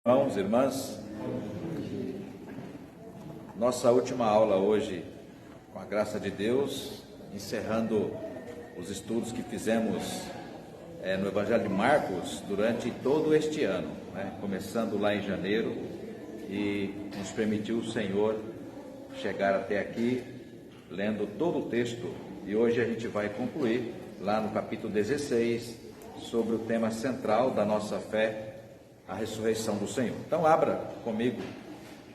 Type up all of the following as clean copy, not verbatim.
Irmãos, irmãs, nossa última aula hoje, com a graça de Deus, encerrando os estudos que fizemos no Evangelho de Marcos durante todo este ano, começando lá em janeiro, e nos permitiu o Senhor chegar até aqui, lendo todo o texto, e hoje a gente vai concluir lá no capítulo 16, sobre o tema central da nossa fé, a ressurreição do Senhor. Então abra comigo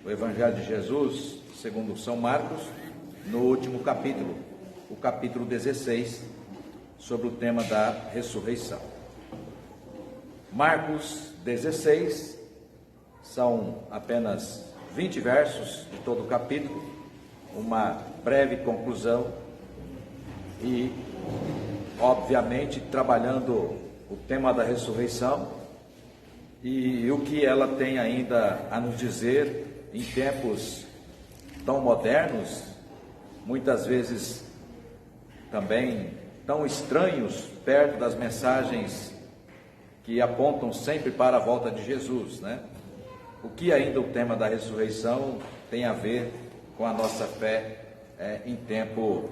o Evangelho de Jesus, segundo São Marcos, no último capítulo, o capítulo 16, sobre o tema da ressurreição. Marcos 16, são apenas 20 versos de todo o capítulo, uma breve conclusão e, obviamente, trabalhando o tema da ressurreição e o que ela tem ainda a nos dizer em tempos tão modernos, muitas vezes também tão estranhos, perto das mensagens que apontam sempre para a volta de Jesus, O que ainda o tema da ressurreição tem a ver com a nossa fé em tempo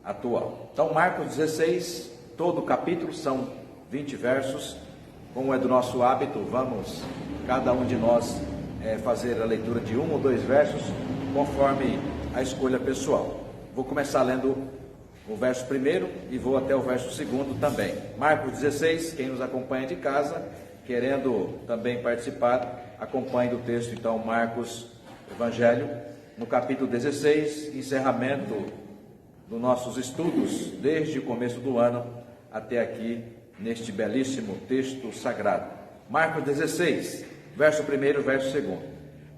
atual. Então, Marcos 16, todo o capítulo, são 20 versos. Como é do nosso hábito, vamos, cada um de nós, fazer a leitura de um ou dois versos, conforme a escolha pessoal. Vou começar lendo o verso primeiro e vou até o verso segundo também. Marcos 16, quem nos acompanha de casa, querendo também participar, acompanhe o texto, então, Marcos, Evangelho, no capítulo 16, encerramento dos nossos estudos, desde o começo do ano até aqui, neste belíssimo texto sagrado. Marcos 16, verso 1, verso 2.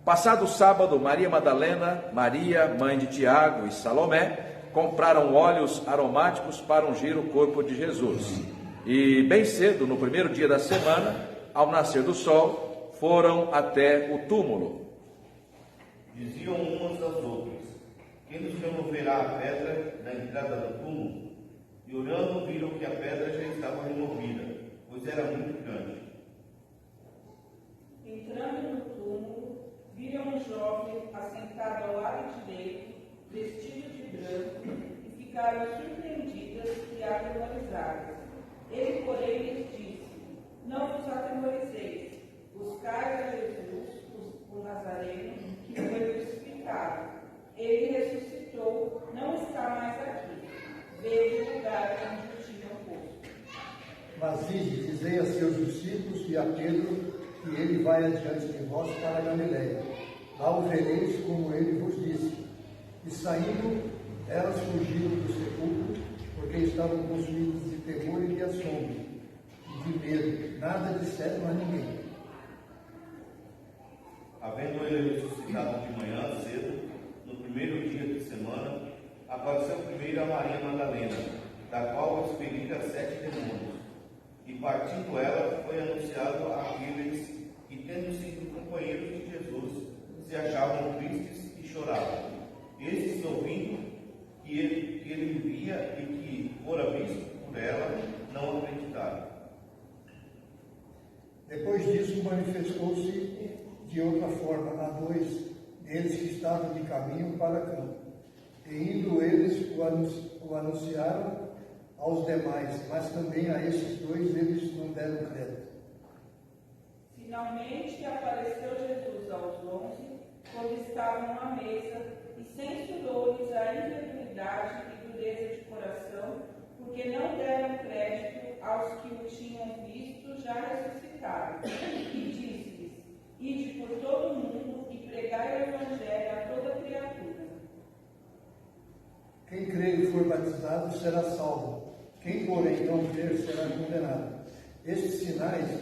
Passado o sábado, Maria Madalena, Maria, mãe de Tiago e Salomé, compraram óleos aromáticos para ungir o corpo de Jesus. E bem cedo, no primeiro dia da semana, ao nascer do sol, foram até o túmulo. Diziam umas às outras: quem nos removerá a pedra da entrada do túmulo? E olhando, viram que a pedra já estava removida, pois era muito grande. Entrando no túmulo, viram um jovem assentado ao lado direito, vestido de branco, e ficaram surpreendidas e atemorizadas. Ele, porém, lhes disse: não vos atemorizeis, buscai a Jesus, o Nazareno, que foi crucificado. Ele ressuscitou, não está mais aqui. Veio o lugar onde o tinham posto. Mas ide, dizei a seus discípulos e a Pedro que ele vai adiante de vós para a Galileia. Lá o vereis como ele vos disse. E saindo, elas fugiram do sepulcro, porque estavam consumidas de temor e de assombro, e de medo. Nada disseram a ninguém. Havendo ele ressuscitado de manhã cedo, no primeiro dia de semana, apareceu primeiro a Maria Madalena, da qual expelira 7 demônios. E partindo ela, foi anunciado àqueles que, tendo sido companheiros de Jesus, se achavam tristes e choravam. Estes, ouvindo que ele vivia e que fora visto por ela, não acreditaram. Depois disso, manifestou-se de outra forma a 2 deles que estavam de caminho para campo. E indo eles o anunciaram aos demais, mas também a esses 2 eles não deram crédito. Finalmente apareceu Jesus aos 11, quando estavam à mesa, e censurou-lhes a incredulidade e dureza de coração, porque não deram crédito aos que o tinham visto já ressuscitado. E disse-lhes: ide por todo o mundo e pregai o Evangelho a toda criatura. Quem crer e for batizado será salvo. Quem, porém, não crer será condenado. Estes sinais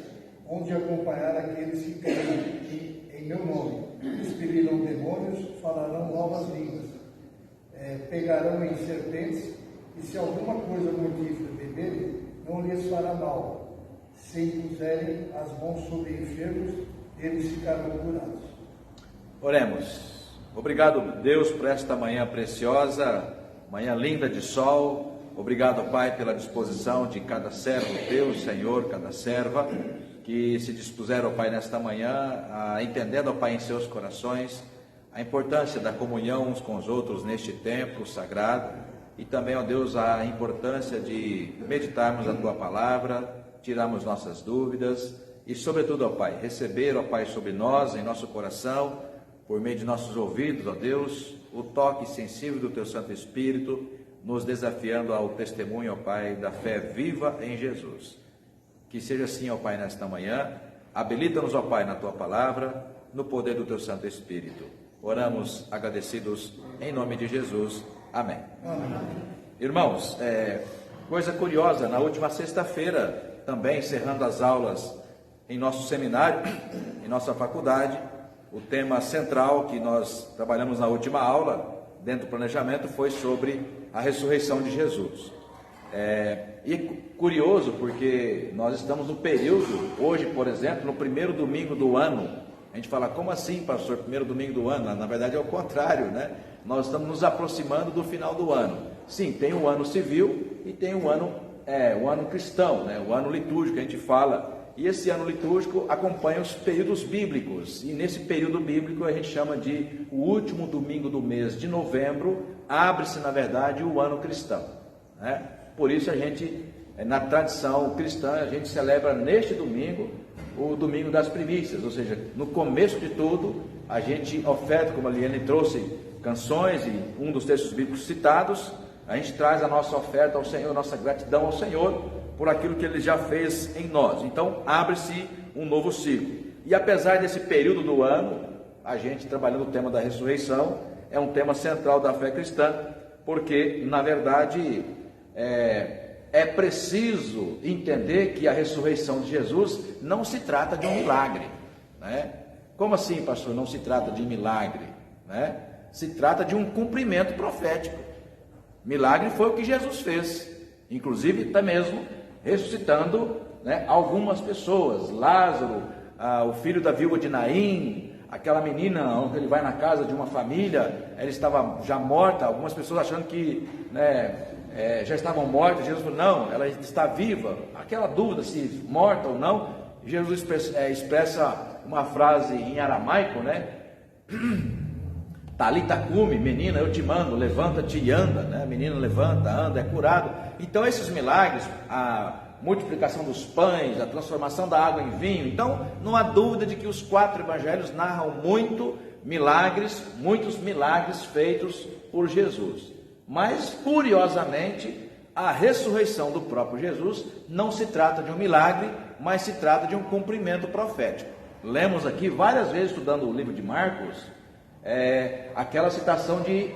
hão de acompanhar aqueles que creem e, em meu nome, expelirão demônios, falarão novas línguas, pegarão em serpentes, e se alguma coisa mortífera beberem, não lhes fará mal. Se impuserem as mãos sobre enfermos, eles ficarão curados. Oremos. Obrigado, Deus, por esta manhã preciosa, manhã linda de sol. Obrigado, Pai, pela disposição de cada servo teu, Senhor, cada serva, que se dispuseram, ó Pai, nesta manhã, entendendo, ó Pai, em seus corações, a importância da comunhão uns com os outros neste tempo sagrado, e também, ó Deus, a importância de meditarmos a Tua Palavra, tirarmos nossas dúvidas, e sobretudo, ó Pai, receber, ó Pai, sobre nós, em nosso coração, por meio de nossos ouvidos, ó Deus, o toque sensível do Teu Santo Espírito, nos desafiando ao testemunho, ó Pai, da fé viva em Jesus. Que seja assim, ó Pai, nesta manhã. Habilita-nos, ó Pai, na Tua Palavra, no poder do Teu Santo Espírito. Oramos agradecidos em nome de Jesus. Amém. Amém. Irmãos, coisa curiosa, na última sexta-feira, também encerrando as aulas em nosso seminário, em nossa faculdade, o tema central que nós trabalhamos na última aula, dentro do planejamento, foi sobre a ressurreição de Jesus. E curioso, porque nós estamos no período, hoje, por exemplo, no primeiro domingo do ano. A gente fala, como assim, pastor, primeiro domingo do ano? Na verdade é o contrário, né? Nós estamos nos aproximando do final do ano. Sim, tem o ano civil e tem o ano cristão, né? O ano litúrgico, a gente fala. E esse ano litúrgico acompanha os períodos bíblicos. E nesse período bíblico a gente chama de o último domingo do mês de novembro, abre-se, na verdade, o ano cristão, né? Por isso a gente, na tradição cristã, a gente celebra neste domingo o domingo das primícias, ou seja, no começo de tudo, a gente oferta, como a Liane trouxe, canções e um dos textos bíblicos citados, a gente traz a nossa oferta ao Senhor, a nossa gratidão ao Senhor, por aquilo que Ele já fez em nós. Então, abre-se um novo ciclo. E apesar desse período do ano, a gente trabalhando o tema da ressurreição, é um tema central da fé cristã, porque, na verdade, é preciso entender que a ressurreição de Jesus não se trata de um milagre, né? Como assim, pastor, não se trata de milagre, né? Se trata de um cumprimento profético. Milagre foi o que Jesus fez, inclusive até mesmo ressuscitando, né, algumas pessoas. Lázaro, o filho da viúva de Naim, aquela menina onde ele vai na casa de uma família, ela estava já morta, algumas pessoas achando que, né, já estavam mortas. Jesus falou, não, ela está viva. Aquela dúvida se morta ou não, Jesus expressa uma frase em aramaico, né? Talita cumi, menina, eu te mando, levanta-te e anda, né? A menina levanta, anda, é curado. Então esses milagres, a multiplicação dos pães, a transformação da água em vinho, então não há dúvida de que os 4 evangelhos narram muitos milagres feitos por Jesus. Mas, curiosamente, a ressurreição do próprio Jesus não se trata de um milagre, mas se trata de um cumprimento profético. Lemos aqui várias vezes, estudando o livro de Marcos, aquela citação de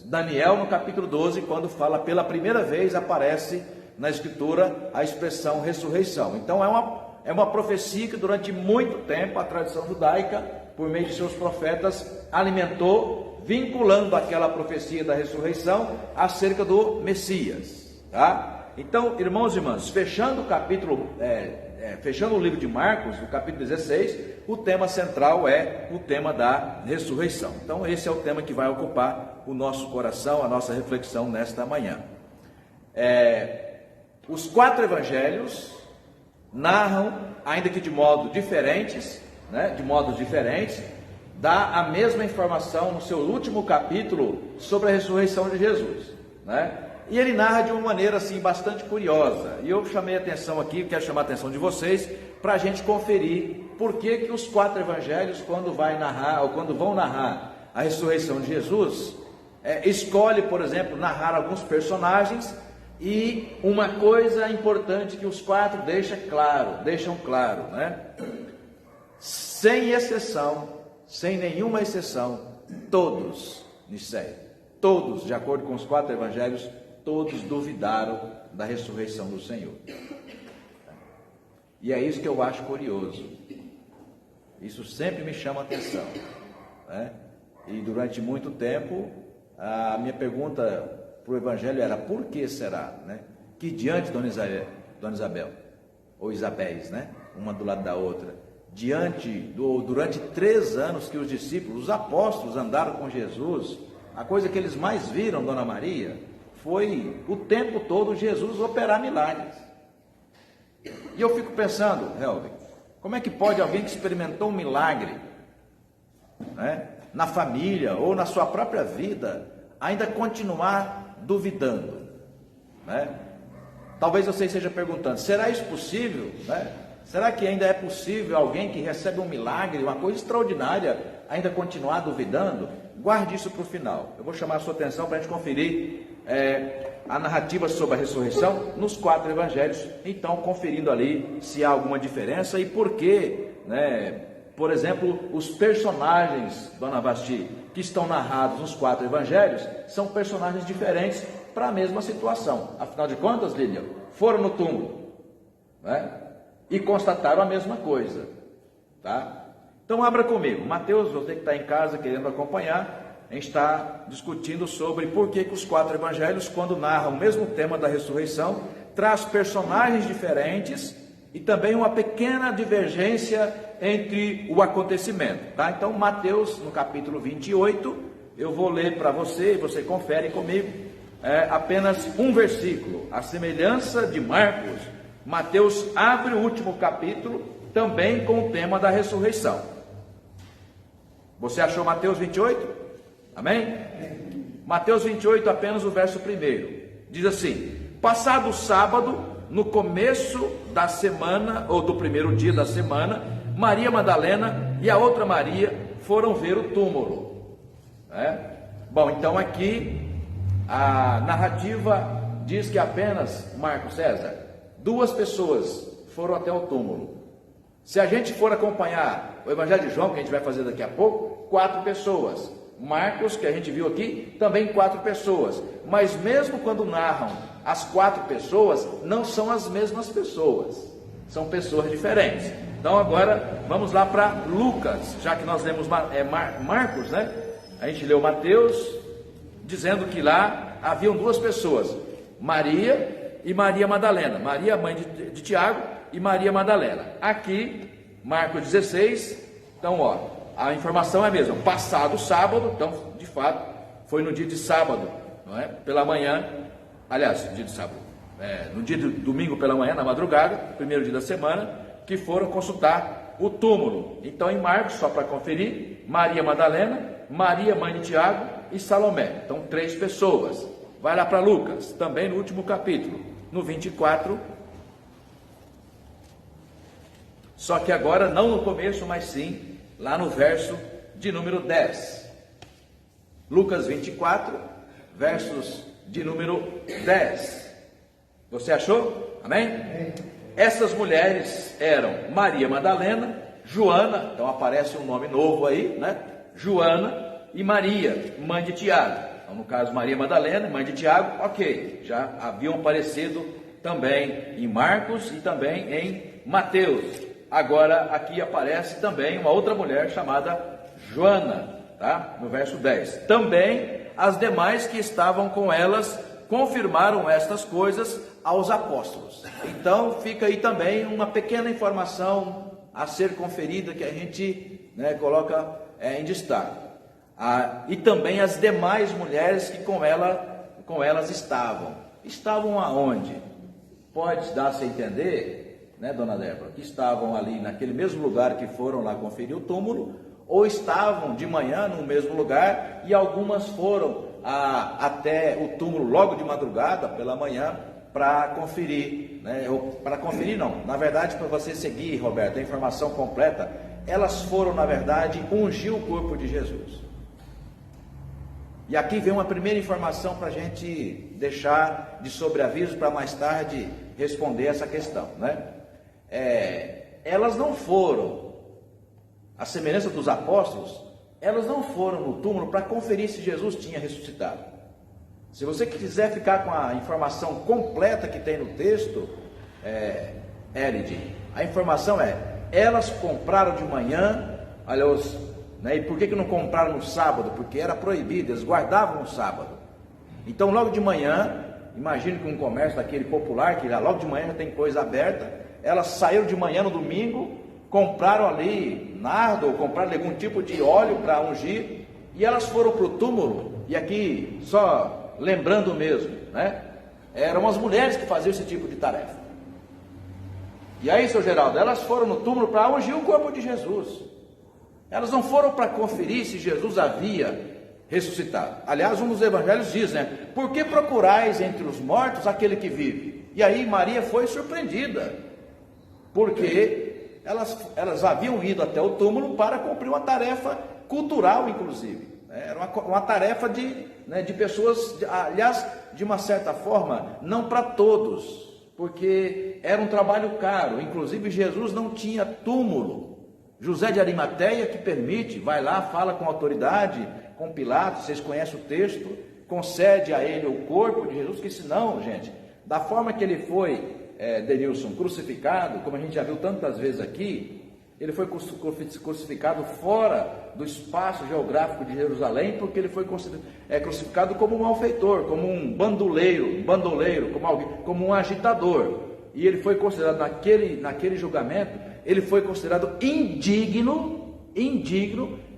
Daniel no capítulo 12, quando fala pela primeira vez, aparece na escritura a expressão ressurreição. Então é uma profecia que durante muito tempo a tradição judaica, por meio de seus profetas, alimentou, vinculando aquela profecia da ressurreição acerca do Messias, tá? Então, irmãos e irmãs, fechando o capítulo, fechando o livro de Marcos, o capítulo 16, o tema central é o tema da ressurreição. Então, esse é o tema que vai ocupar o nosso coração, a nossa reflexão nesta manhã. Os 4 evangelhos narram, ainda que de modos diferentes, dá a mesma informação no seu último capítulo sobre a ressurreição de Jesus, né? E ele narra de uma maneira assim bastante curiosa. E eu chamei a atenção aqui, quero chamar a atenção de vocês, para a gente conferir por que os 4 evangelhos, quando vão narrar a ressurreição de Jesus, escolhe, por exemplo, narrar alguns personagens. E uma coisa importante que os 4 deixam claro, né? Sem exceção, sem nenhuma exceção, todos, de acordo com os 4 evangelhos, todos duvidaram da ressurreição do Senhor. E é isso que eu acho curioso. Isso sempre me chama a atenção, né? E durante muito tempo, a minha pergunta para o evangelho era, por que será, né? Que diante de Dona Isabel, ou Isabéis, né? Uma do lado da outra, durante 3 anos que os discípulos, os apóstolos andaram com Jesus, a coisa que eles mais viram, Dona Maria, foi o tempo todo Jesus operar milagres. E eu fico pensando, Helvig, como é que pode alguém que experimentou um milagre, né, na família ou na sua própria vida, ainda continuar duvidando, né? Talvez você esteja perguntando, será isso possível, né? Será que ainda é possível alguém que recebe um milagre, uma coisa extraordinária, ainda continuar duvidando? Guarde isso para o final. Eu vou chamar a sua atenção para a gente conferir a narrativa sobre a ressurreição nos 4 evangelhos. Então, conferindo ali se há alguma diferença e por que, né? Por exemplo, os personagens, dona Basti, que estão narrados nos 4 evangelhos, são personagens diferentes para a mesma situação. Afinal de contas, Lilian, foram no túmulo, né? E constataram a mesma coisa, tá? Então abra comigo, Mateus, você que está em casa querendo acompanhar, a gente está discutindo sobre por que os 4 evangelhos, quando narram o mesmo tema da ressurreição, traz personagens diferentes e também uma pequena divergência entre o acontecimento, tá? Então Mateus, no capítulo 28, eu vou ler para você, e você confere comigo, apenas um versículo, a semelhança de Marcos. Mateus abre o último capítulo, também com o tema da ressurreição. Você achou Mateus 28? Amém? Mateus 28, apenas o verso 1. Diz assim: passado o sábado, no começo da semana, ou do primeiro dia da semana, Maria Madalena e a outra Maria foram ver o túmulo. Bom, então aqui a narrativa diz que apenas, Marcos César, 2 pessoas foram até o túmulo. Se a gente for acompanhar o Evangelho de João, que a gente vai fazer daqui a pouco, 4 pessoas. Marcos, que a gente viu aqui, também 4 pessoas. Mas mesmo quando narram as 4 pessoas, não são as mesmas pessoas. São pessoas diferentes. Então agora vamos lá para Lucas, já que nós lemos Marcos, né? A gente leu Mateus, dizendo que lá haviam 2 pessoas, Maria e Maria Madalena, Maria mãe de Tiago e Maria Madalena. Aqui, Marcos 16, então a informação é a mesma, passado o sábado, então de fato foi no dia de sábado, não é? Pela manhã, aliás, dia de sábado, no dia de domingo pela manhã, na madrugada, primeiro dia da semana, que foram consultar o túmulo. Então em Marcos, só para conferir, Maria Madalena, Maria mãe de Tiago e Salomé, então 3 pessoas. Vai lá para Lucas, também no último capítulo, no 24, só que agora não no começo, mas sim lá no verso de número 10. Lucas 24, versos de número 10. Você achou? Amém? Essas mulheres eram Maria Madalena, Joana, então aparece um nome novo aí, né? Joana e Maria, mãe de Tiago. Então, no caso, Maria Madalena, mãe de Tiago, ok, já haviam aparecido também em Marcos e também em Mateus. Agora, aqui aparece também uma outra mulher chamada Joana, tá? No verso 10. Também as demais que estavam com elas confirmaram estas coisas aos apóstolos. Então, fica aí também uma pequena informação a ser conferida que a gente, né, coloca em destaque. E também as demais mulheres que com elas estavam. Estavam aonde? Pode dar-se a entender, né, dona Débora, que estavam ali naquele mesmo lugar que foram lá conferir o túmulo, ou estavam de manhã no mesmo lugar, e algumas foram até o túmulo logo de madrugada, pela manhã, para conferir, né? Para conferir não, na verdade, para você seguir, Roberto, a informação completa, elas foram, na verdade, ungir o corpo de Jesus. E aqui vem uma primeira informação para a gente deixar de sobreaviso para mais tarde responder essa questão, né? Elas não foram, à semelhança dos apóstolos, elas não foram no túmulo para conferir se Jesus tinha ressuscitado. Se você quiser ficar com a informação completa que tem no texto, Elide, a informação elas compraram de manhã, olha, né, e por que não compraram no sábado? Porque era proibido, eles guardavam no sábado. Então logo de manhã, imagine que um comércio daquele popular, que logo de manhã já tem coisa aberta, elas saíram de manhã no domingo, compraram ali nardo, ou compraram algum tipo de óleo para ungir, e elas foram para o túmulo. E aqui, só lembrando mesmo, né? Eram as mulheres que faziam esse tipo de tarefa. E aí, seu Geraldo, elas foram no túmulo para ungir o corpo de Jesus. Elas não foram para conferir se Jesus havia ressuscitado. Aliás, um dos evangelhos diz, né? Por que procurais entre os mortos aquele que vive? E aí Maria foi surpreendida, porque elas haviam ido até o túmulo para cumprir uma tarefa cultural, inclusive. Era uma tarefa de pessoas, aliás, de uma certa forma, não para todos, porque era um trabalho caro. Inclusive Jesus não tinha túmulo. José de Arimateia que permite, vai lá, fala com autoridade, com Pilatos, vocês conhecem o texto, concede a ele o corpo de Jesus, que senão, gente, da forma que ele foi, Denilson, crucificado, como a gente já viu tantas vezes aqui, ele foi crucificado fora do espaço geográfico de Jerusalém, porque ele foi crucificado como um malfeitor, como um bandoleiro, como um agitador. E ele foi considerado, naquele julgamento, ele foi considerado indigno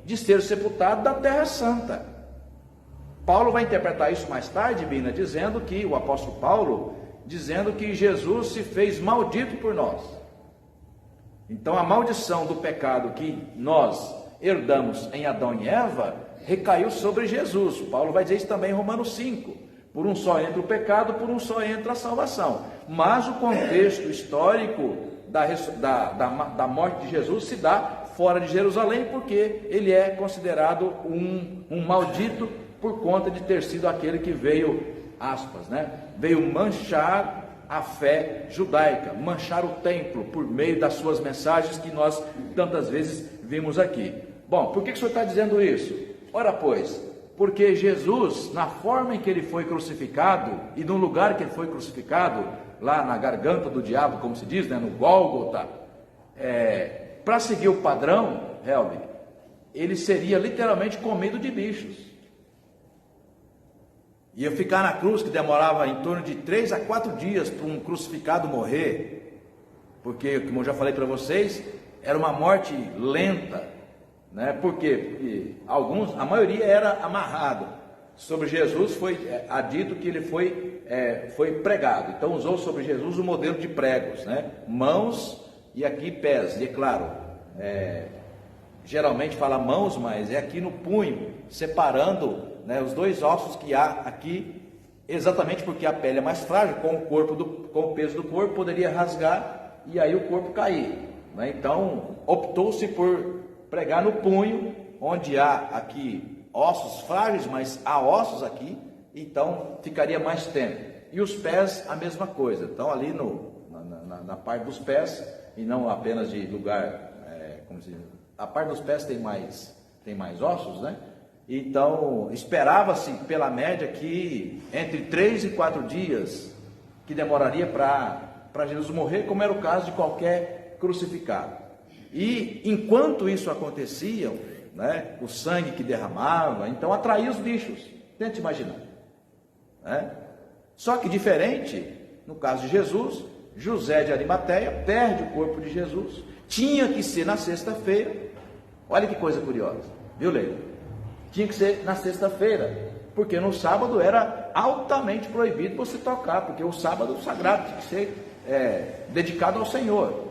de ser sepultado da Terra Santa. Paulo vai interpretar isso mais tarde, Bina, dizendo que, o apóstolo Paulo, dizendo que Jesus se fez maldito por nós. Então a maldição do pecado que nós herdamos em Adão e Eva recaiu sobre Jesus. Paulo vai dizer isso também em Romanos 5. Por um só entra o pecado, por um só entra a salvação. Mas o contexto histórico da morte de Jesus se dá fora de Jerusalém, porque ele é considerado um maldito por conta de ter sido aquele que veio, aspas, né? Veio manchar a fé judaica, manchar o templo por meio das suas mensagens que nós tantas vezes vimos aqui. Bom, por que o senhor está dizendo isso? Ora pois, porque Jesus, na forma em que ele foi crucificado e no lugar que ele foi crucificado, lá na garganta do diabo, como se diz, né, no Gólgota, para seguir o padrão, Helvig, ele seria literalmente comido de bichos. Ia ficar na cruz, que demorava em torno de 3 a 4 dias para um crucificado morrer, porque, como eu já falei para vocês, era uma morte lenta, né? Porque a maioria era amarrado. Sobre Jesus foi dito que ele foi pregado, então usou sobre Jesus o modelo de pregos, né? Mãos e aqui pés, e é claro, geralmente fala mãos, mas é aqui no punho, separando, né, os dois ossos que há aqui, exatamente porque a pele é mais frágil, com o peso do corpo poderia rasgar e aí o corpo cair, né? Então optou-se por pregar no punho, onde há aqui ossos frágeis, mas há ossos aqui, então ficaria mais tempo. E os pés a mesma coisa, então ali na parte dos pés, e não apenas de lugar, como se diz, a parte dos pés tem mais ossos, né? Então, esperava-se, pela média, que entre 3 e 4 dias, que demoraria para Jesus morrer, como era o caso de qualquer crucificado. E, enquanto isso acontecia, né, o sangue que derramava, então atraía os bichos. Tente imaginar, né? Só que diferente, no caso de Jesus, José de Arimateia perde o corpo de Jesus. Tinha que ser na sexta-feira. Olha que coisa curiosa, viu, Leila? Tinha que ser na sexta-feira, porque no sábado era altamente proibido você tocar, porque o sábado sagrado tinha que ser dedicado ao Senhor,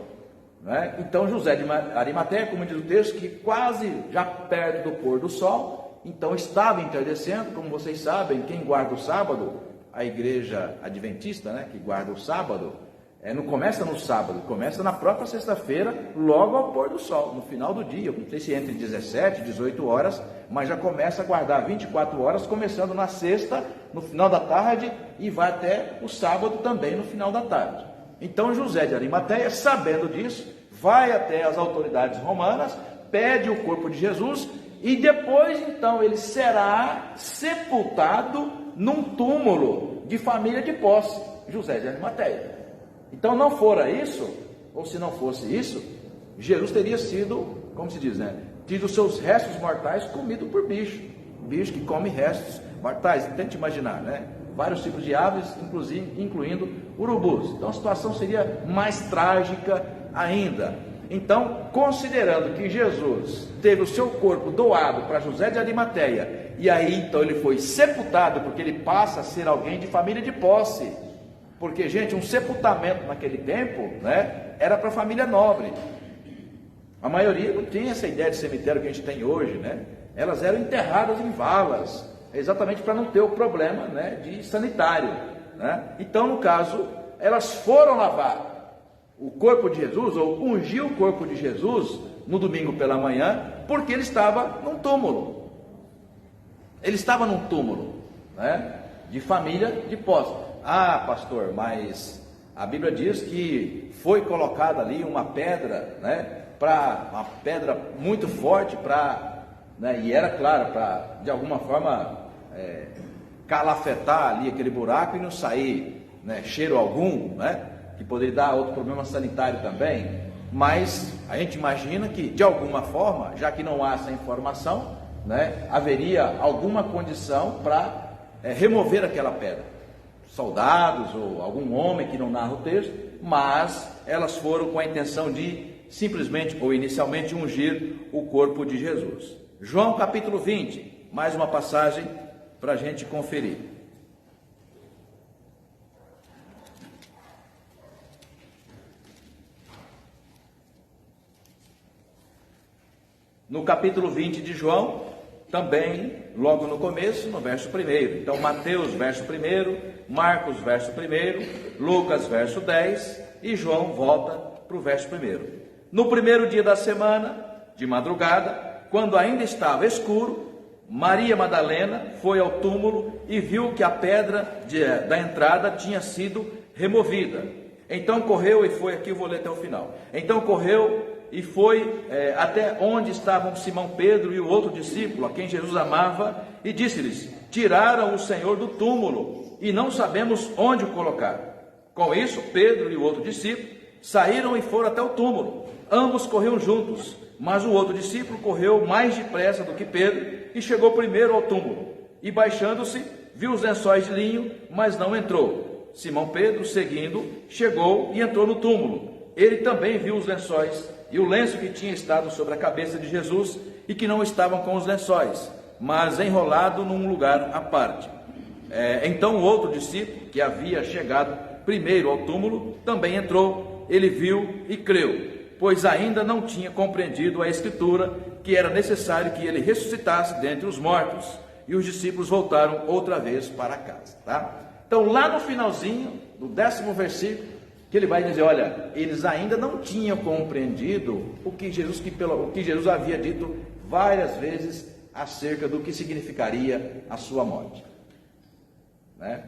né? Então José de Arimateia, como diz o texto, que quase já perto do pôr do sol, então estava entardecendo. Como vocês sabem, quem guarda o sábado, a igreja adventista, né, que guarda o sábado, não começa no sábado, começa na própria sexta-feira, logo ao pôr do sol, no final do dia, não sei se entre 17 e 18 horas, mas já começa a guardar 24 horas, começando na sexta, no final da tarde, e vai até o sábado também, no final da tarde. Então José de Arimateia, sabendo disso, vai até as autoridades romanas, pede o corpo de Jesus, e depois então ele será sepultado num túmulo de família de posse, José de Arimateia. Então não fora isso, ou se não fosse isso, Jesus teria sido, como se diz, né, tido seus restos mortais comido por bicho que come restos mortais. Tente imaginar, né? Vários tipos de aves, incluindo urubus. Então a situação seria mais trágica ainda. Então, considerando que Jesus teve o seu corpo doado para José de Arimateia, e aí então ele foi sepultado, porque ele passa a ser alguém de família de posse, porque, gente, um sepultamento naquele tempo, né, era para família nobre. A maioria não tinha essa ideia de cemitério que a gente tem hoje, né? Elas eram enterradas em valas, exatamente para não ter o problema, né, de sanitário, né? Então, no caso, elas foram lavar o corpo de Jesus, ou ungir o corpo de Jesus no domingo pela manhã, porque ele estava num túmulo. Ele estava num túmulo, né, de família de posse. Ah, pastor, mas a Bíblia diz que foi colocada ali uma pedra, né, uma pedra muito forte para, né, e era claro, para de alguma forma calafetar ali aquele buraco e não sair, né, cheiro algum, né, que poderia dar outro problema sanitário também. Mas a gente imagina que de alguma forma, já que não há essa informação, né, haveria alguma condição para remover aquela pedra, soldados ou algum homem que não narra o texto, mas elas foram com a intenção de simplesmente ou inicialmente ungir o corpo de Jesus. João capítulo 20, mais uma passagem para a gente conferir. No capítulo 20 de João, também, logo no começo, no verso 1. Então, Mateus, verso 1, Marcos, verso 1, Lucas, verso 10, e João volta para o verso 1. No primeiro dia da semana, de madrugada, quando ainda estava escuro, Maria Madalena foi ao túmulo e viu que a pedra da entrada tinha sido removida. Então correu e foi, aqui eu vou ler até o final. Então correu e foi até onde estavam Simão Pedro e o outro discípulo, a quem Jesus amava, e disse-lhes: tiraram o Senhor do túmulo e não sabemos onde o colocar. Com isso, Pedro e o outro discípulo saíram e foram até o túmulo. Ambos corriam juntos, mas o outro discípulo correu mais depressa do que Pedro e chegou primeiro ao túmulo. E baixando-se, viu os lençóis de linho, mas não entrou. Simão Pedro, seguindo, chegou e entrou no túmulo. Ele também viu os lençóis e o lenço que tinha estado sobre a cabeça de Jesus e que não estavam com os lençóis, mas enrolado num lugar à parte. Então o outro discípulo, que havia chegado primeiro ao túmulo, também entrou. Ele viu e creu, pois ainda não tinha compreendido a Escritura, que era necessário que ele ressuscitasse dentre os mortos. E os discípulos voltaram outra vez para casa. Tá? Então, lá no finalzinho, do 10º versículo, que ele vai dizer: olha, eles ainda não tinham compreendido o que Jesus havia dito várias vezes acerca do que significaria a sua morte, né?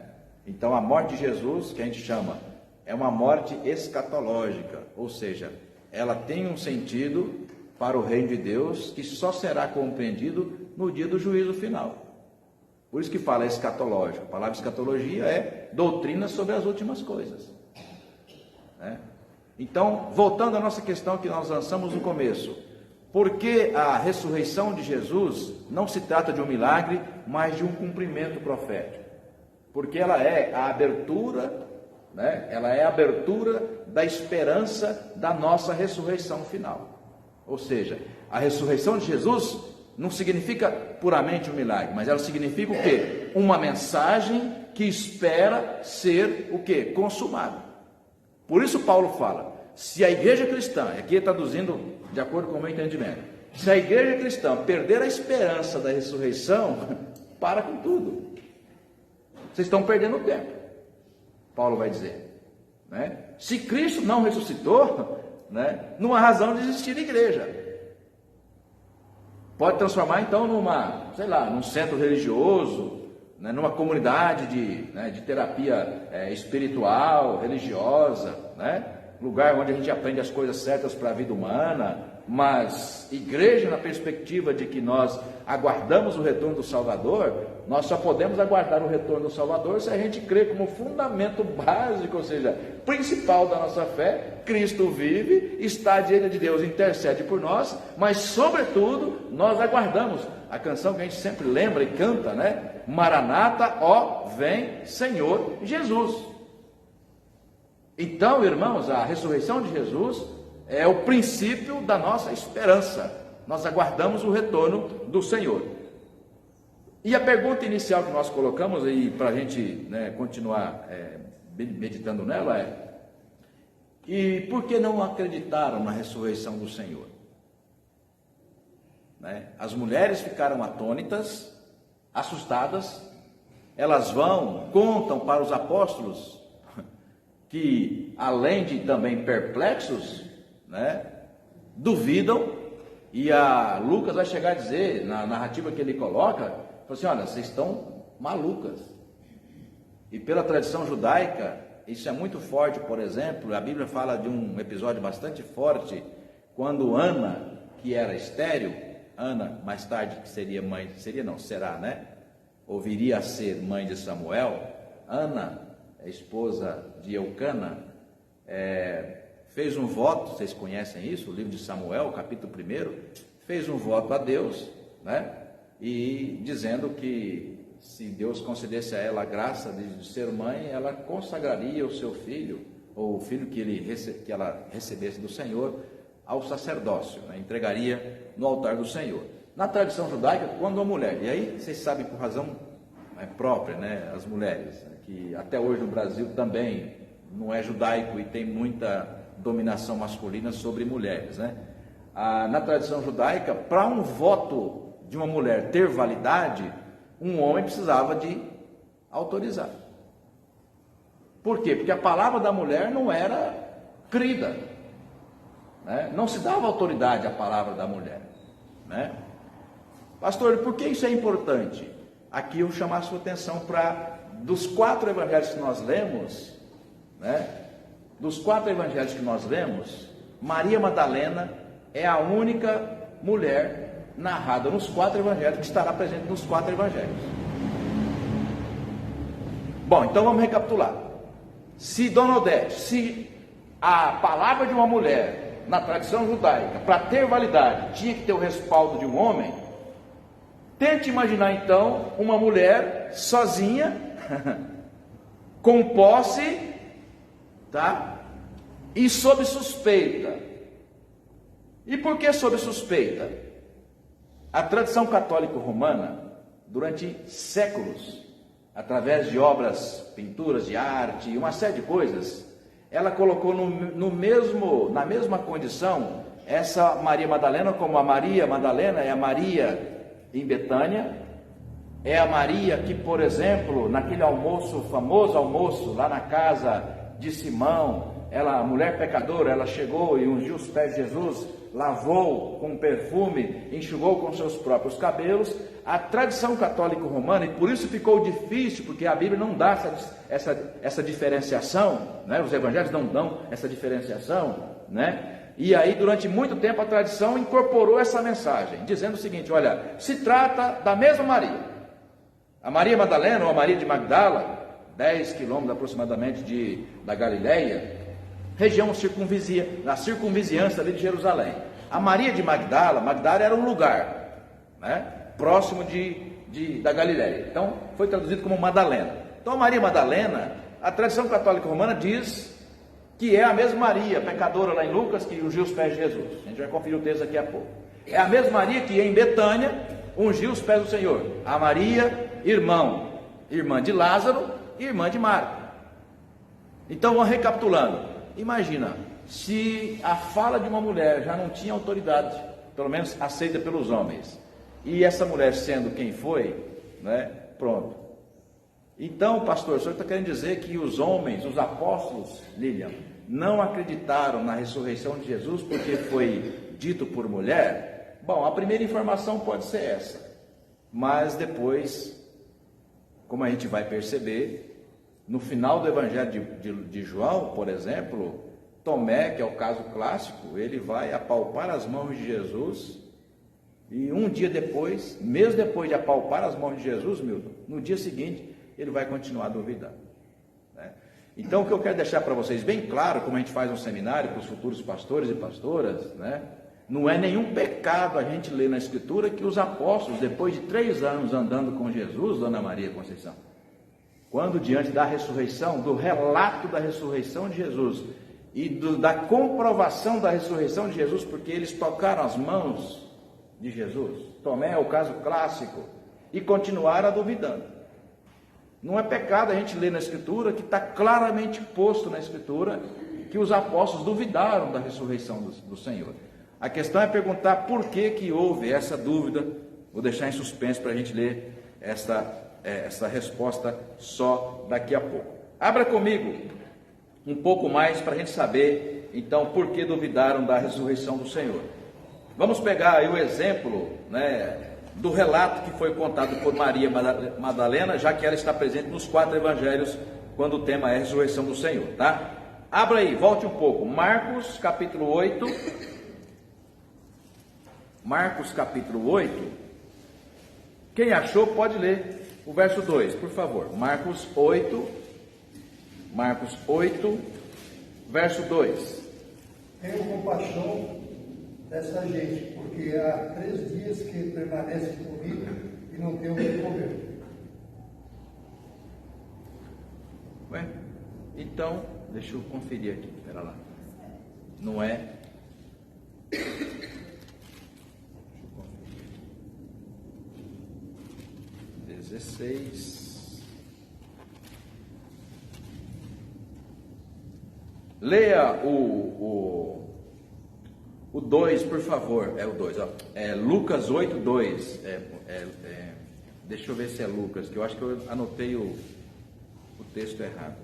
Então, a morte de Jesus, que a gente chama, é uma morte escatológica, ou seja, ela tem um sentido para o reino de Deus que só será compreendido no dia do juízo final. Por isso que fala escatológico. A palavra escatologia é doutrina sobre as últimas coisas, né? Então, voltando à nossa questão que nós lançamos no começo, porque a ressurreição de Jesus não se trata de um milagre, mas de um cumprimento profético, porque ela é a abertura, né? Ela é a abertura da esperança da nossa ressurreição final. Ou seja, a ressurreição de Jesus não significa puramente um milagre, mas ela significa o quê? Uma mensagem que espera ser o quê? Consumada. Por isso Paulo fala: se a igreja cristã, aqui traduzindo de acordo com o meu entendimento, se a igreja cristã perder a esperança da ressurreição, para com tudo. Vocês estão perdendo tempo, Paulo vai dizer, né? Se Cristo não ressuscitou, né, não há razão de existir a igreja. Pode transformar então num centro religioso, né, numa comunidade de terapia espiritual, religiosa, né, lugar onde a gente aprende as coisas certas para a vida humana, mas igreja na perspectiva de que nós aguardamos o retorno do Salvador, nós só podemos aguardar o retorno do Salvador se a gente crê como fundamento básico, ou seja, principal da nossa fé: Cristo vive, está à direita de Deus, intercede por nós, mas sobretudo nós aguardamos a canção que a gente sempre lembra e canta, né? Maranata, ó, vem Senhor Jesus. Então, irmãos, a ressurreição de Jesus é o princípio da nossa esperança. Nós aguardamos o retorno do Senhor. E a pergunta inicial que nós colocamos, e para a gente continuar meditando nela, e por que não acreditaram na ressurreição do Senhor? As mulheres ficaram atônitas, assustadas, elas contam para os apóstolos, que além de também perplexos, duvidam, e a Lucas vai chegar a dizer, na narrativa que ele coloca, assim, olha, vocês estão malucas. E pela tradição judaica, isso é muito forte. Por exemplo, a Bíblia fala de um episódio bastante forte, quando Ana, que era estéril, Ana, mais tarde que será, ou viria a ser mãe de Samuel, Ana, a esposa de Eucana, fez um voto, vocês conhecem isso, o livro de Samuel, capítulo 1, fez um voto a Deus, e dizendo que se Deus concedesse a ela a graça de ser mãe, ela consagraria o seu filho, ou o filho que ela recebesse do Senhor, ao sacerdócio, entregaria no altar do Senhor. Na tradição judaica, quando a mulher, e aí vocês sabem por razão própria, as mulheres, que até hoje no Brasil também não é judaico e tem muita dominação masculina sobre mulheres, na tradição judaica, para um voto de uma mulher ter validade, um homem precisava de autorizar. Por quê? Porque a palavra da mulher não era crida, não se dava autoridade à palavra da mulher, Pastor, por que isso é importante? Aqui eu chamar a sua atenção para, dos 4 evangelhos que nós lemos, Maria Madalena é a única mulher narrada nos 4 evangelhos, que estará presente nos 4 evangelhos. Bom, então vamos recapitular. Se Dona Odete, se a palavra de uma mulher na tradição judaica, para ter validade, tinha que ter o respaldo de um homem, tente imaginar então uma mulher sozinha, com posse, e sob suspeita. E por que sob suspeita? A tradição católica romana, durante séculos, através de obras, pinturas de arte e uma série de coisas, ela colocou na mesma condição essa Maria Madalena, como a Maria Madalena é a Maria em Betânia, é a Maria que, por exemplo, naquele famoso almoço, lá na casa de Simão, a mulher pecadora, ela chegou e ungiu os pés de Jesus, lavou com perfume, enxugou com seus próprios cabelos. A tradição católica romana, e por isso ficou difícil, porque a Bíblia não dá essa diferenciação, os evangelhos não dão essa diferenciação, e aí durante muito tempo a tradição incorporou essa mensagem, dizendo o seguinte: olha, se trata da mesma Maria, a Maria Madalena ou a Maria de Magdala, 10 quilômetros aproximadamente da Galileia, região na circunvizinhança ali de Jerusalém. A Maria de Magdala era um lugar, próximo da Galileia. Então, foi traduzido como Madalena. Então, a Maria Madalena, a tradição católica romana diz que é a mesma Maria, pecadora lá em Lucas, que ungiu os pés de Jesus. A gente vai conferir o texto daqui a pouco. É a mesma Maria que em Betânia ungiu os pés do Senhor. A Maria, irmã de Lázaro e irmã de Marta. Então, vamos recapitulando. Imagina, se a fala de uma mulher já não tinha autoridade, pelo menos aceita pelos homens, e essa mulher sendo quem foi, pronto. Então, pastor, o senhor está querendo dizer que os homens, os apóstolos, Lilian, não acreditaram na ressurreição de Jesus porque foi dito por mulher? Bom, a primeira informação pode ser essa, mas depois, como a gente vai perceber, no final do Evangelho de João, por exemplo, Tomé, que é o caso clássico, ele vai apalpar as mãos de Jesus, e um dia depois, mesmo depois de apalpar as mãos de Jesus, Milton, no dia seguinte, ele vai continuar duvidando. Então, o que eu quero deixar para vocês bem claro, como a gente faz um seminário para os futuros pastores e pastoras, não é nenhum pecado a gente ler na Escritura que os apóstolos, depois de 3 anos andando com Jesus, Dona Maria Conceição, quando diante da ressurreição, do relato da ressurreição de Jesus, e da comprovação da ressurreição de Jesus, porque eles tocaram as mãos de Jesus. Tomé é o caso clássico, e continuaram duvidando. Não é pecado a gente ler na Escritura, que está claramente posto na Escritura, que os apóstolos duvidaram da ressurreição do Senhor. A questão é perguntar por que houve essa dúvida. Vou deixar em suspense para a gente ler essa resposta só daqui a pouco. Abra comigo um pouco mais para a gente saber, então, por que duvidaram da ressurreição do Senhor. Vamos pegar aí o exemplo, do relato que foi contado por Maria Madalena, já que ela está presente nos 4 evangelhos, quando o tema é a ressurreição do Senhor, tá? Abra aí, volte um pouco, Marcos capítulo 8, quem achou pode ler o verso 2, por favor. Marcos 8, verso 2. Tenho compaixão dessa gente, porque há 3 dias que permanece comigo e não tenho o que comer. Ué, então, deixa eu conferir aqui, espera lá. Não é? 16. Leia o 2, por favor. É o 2, ó. É Lucas 8, 2. Deixa eu ver se é Lucas, que eu acho que eu anotei o texto errado.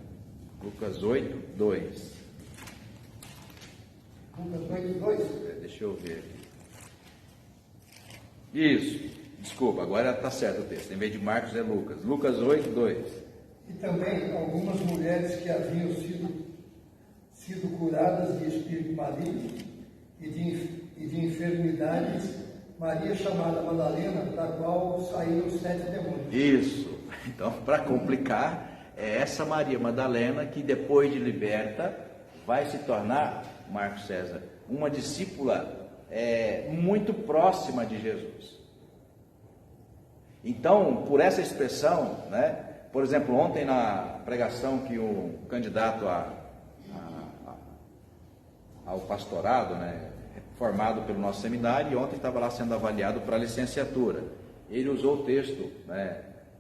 Lucas 8, 2. Lucas 8, 2? Deixa eu ver aqui. Isso. Desculpa, agora está certo o texto. Em vez de Marcos é Lucas. Lucas 8, 2. E também algumas mulheres que haviam sido curadas de espírito maligno e de enfermidades, Maria chamada Madalena, da qual saíram 7 demônios. Isso. Então, para complicar, é essa Maria Madalena que depois de liberta vai se tornar, Marcos César, uma discípula muito próxima de Jesus. Então, por essa expressão, por exemplo, ontem na pregação que o candidato ao pastorado, formado pelo nosso seminário, e ontem estava lá sendo avaliado para a licenciatura, ele usou o texto,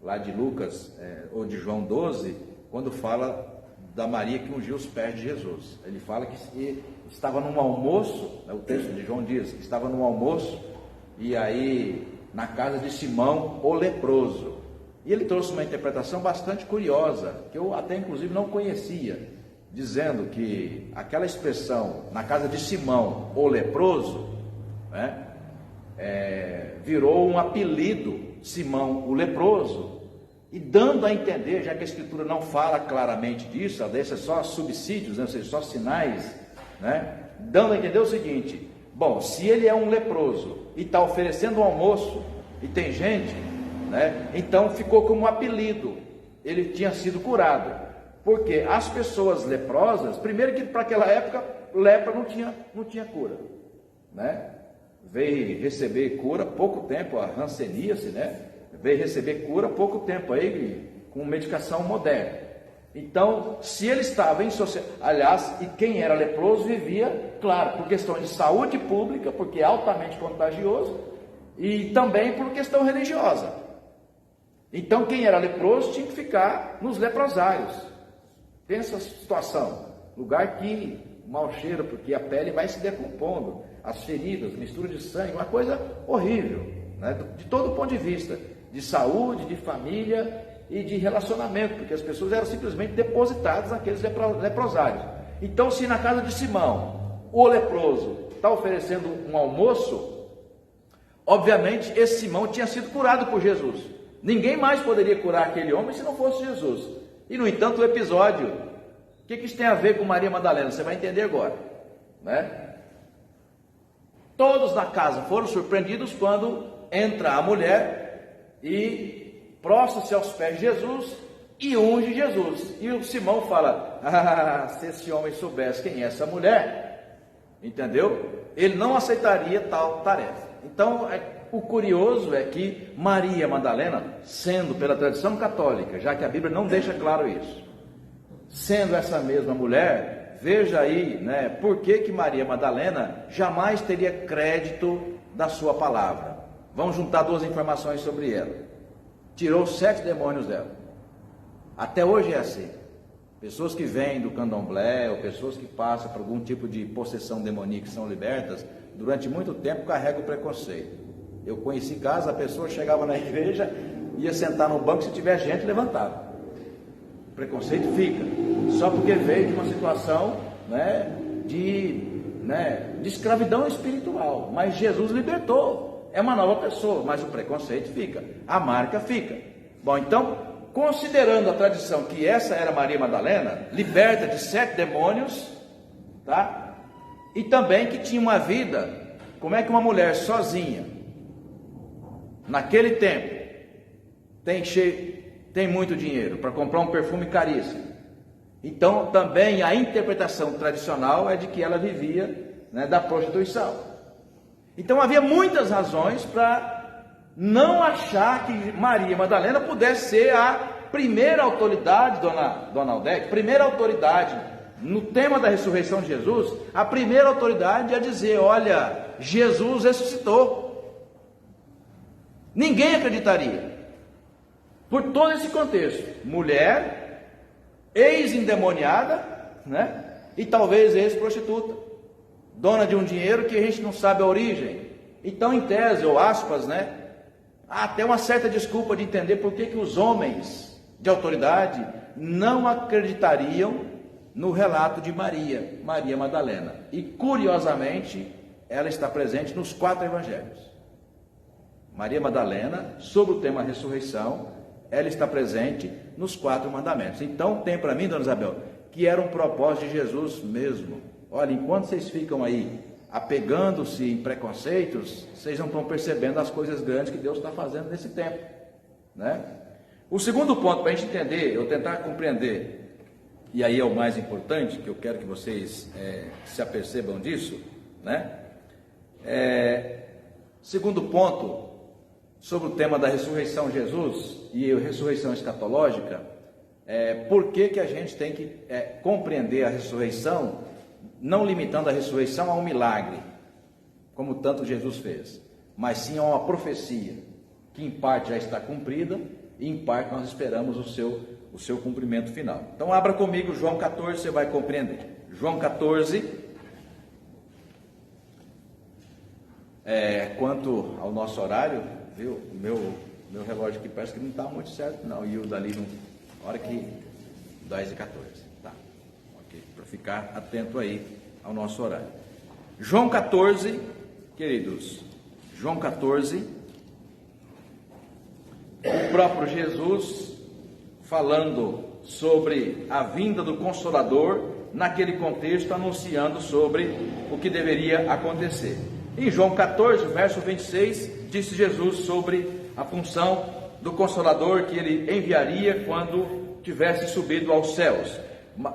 lá de Lucas, ou de João 12, quando fala da Maria que ungiu os pés de Jesus. Ele fala que estava num almoço, o texto de João diz, que estava num almoço, e aí na casa de Simão, o leproso. E ele trouxe uma interpretação bastante curiosa, que eu até inclusive não conhecia, dizendo que aquela expressão, na casa de Simão, o leproso, virou um apelido, Simão, o leproso, e dando a entender, já que a Escritura não fala claramente disso, ela deixa só subsídios, ou seja, só sinais, dando a entender o seguinte: bom, se ele é um leproso e está oferecendo um almoço e tem gente, então ficou como um apelido, ele tinha sido curado, porque as pessoas leprosas, primeiro que para aquela época, lepra não tinha cura, veio receber cura pouco tempo, a hanseníase, veio receber cura pouco tempo aí, com medicação moderna. Então, se ele estava em sociedade, aliás, e quem era leproso vivia, claro, por questão de saúde pública, porque é altamente contagioso, e também por questão religiosa. Então, quem era leproso tinha que ficar nos leprosários. Pensa a situação, lugar que mal cheira, porque a pele vai se decompondo, as feridas, mistura de sangue, uma coisa horrível, de todo ponto de vista, de saúde, de família e de relacionamento, porque as pessoas eram simplesmente depositadas naqueles leprosários. Então, se na casa de Simão, o leproso está oferecendo um almoço, obviamente esse Simão tinha sido curado por Jesus. Ninguém mais poderia curar aquele homem se não fosse Jesus. E no entanto o episódio, o que isso tem a ver com Maria Madalena? Você vai entender agora, Todos na casa foram surpreendidos quando entra a mulher e prostra-se aos pés de Jesus e unge Jesus. E o Simão fala: se esse homem soubesse quem é essa mulher, entendeu? Ele não aceitaria tal tarefa. Então, o curioso é que Maria Madalena, sendo pela tradição católica, já que a Bíblia não deixa claro isso, sendo essa mesma mulher, veja aí, né, por que Maria Madalena jamais teria crédito da sua palavra. Vamos juntar duas informações sobre ela. Tirou 7 demônios dela. Até hoje é assim. Pessoas que vêm do candomblé, ou pessoas que passam por algum tipo de possessão demoníaca e são libertas, durante muito tempo carregam o preconceito. Eu conheci casos, a pessoa chegava na igreja, ia sentar no banco, se tiver gente, levantava. O preconceito fica, só porque veio de uma situação, né, de escravidão espiritual, mas Jesus libertou, é uma nova pessoa, mas o preconceito fica, a marca fica. Bom, então, considerando a tradição que essa era Maria Madalena, liberta de 7 demônios, tá? E também que tinha uma vida, como é que uma mulher sozinha, naquele tempo, tem muito dinheiro para comprar um perfume caríssimo. Então também a interpretação tradicional é de que ela vivia, né, da prostituição. Então havia muitas razões para não achar que Maria Madalena pudesse ser a primeira autoridade, dona Aldete, primeira autoridade no tema da ressurreição de Jesus, a primeira autoridade a dizer: olha, Jesus ressuscitou. Ninguém acreditaria. Por todo esse contexto, mulher, ex-endemoniada, né? E talvez ex-prostituta, dona de um dinheiro que a gente não sabe a origem. Então, em tese, ou aspas, né? Há até uma certa desculpa de entender por que os homens de autoridade não acreditariam no relato de Maria Madalena. E, curiosamente, ela está presente nos 4 evangelhos. Maria Madalena, sobre o tema ressurreição, ela está presente nos 4 mandamentos. Então, tem para mim, dona Isabel, que era um propósito de Jesus mesmo. Olha, enquanto vocês ficam aí apegando-se em preconceitos, vocês não estão percebendo as coisas grandes que Deus está fazendo nesse tempo, né? O segundo ponto para a gente entender, eu tentar compreender, e aí é o mais importante, que eu quero que vocês se apercebam disso, né? Segundo ponto, sobre o tema da ressurreição de Jesus e a ressurreição escatológica, por que a gente tem que compreender a ressurreição, não limitando a ressurreição a um milagre, como tanto Jesus fez, mas sim a uma profecia, que em parte já está cumprida, e em parte nós esperamos o seu cumprimento final. Então abra comigo João 14, você vai compreender. João 14, quanto ao nosso horário, viu? O meu relógio aqui parece que não está muito certo, não. E o dali, na hora que 10h14, tá? Ok, para ficar atento aí ao nosso horário. João 14, queridos, João 14, o próprio Jesus falando sobre a vinda do Consolador, naquele contexto, anunciando sobre o que deveria acontecer. Em João 14, verso 26, disse Jesus sobre a função do Consolador que ele enviaria quando tivesse subido aos céus.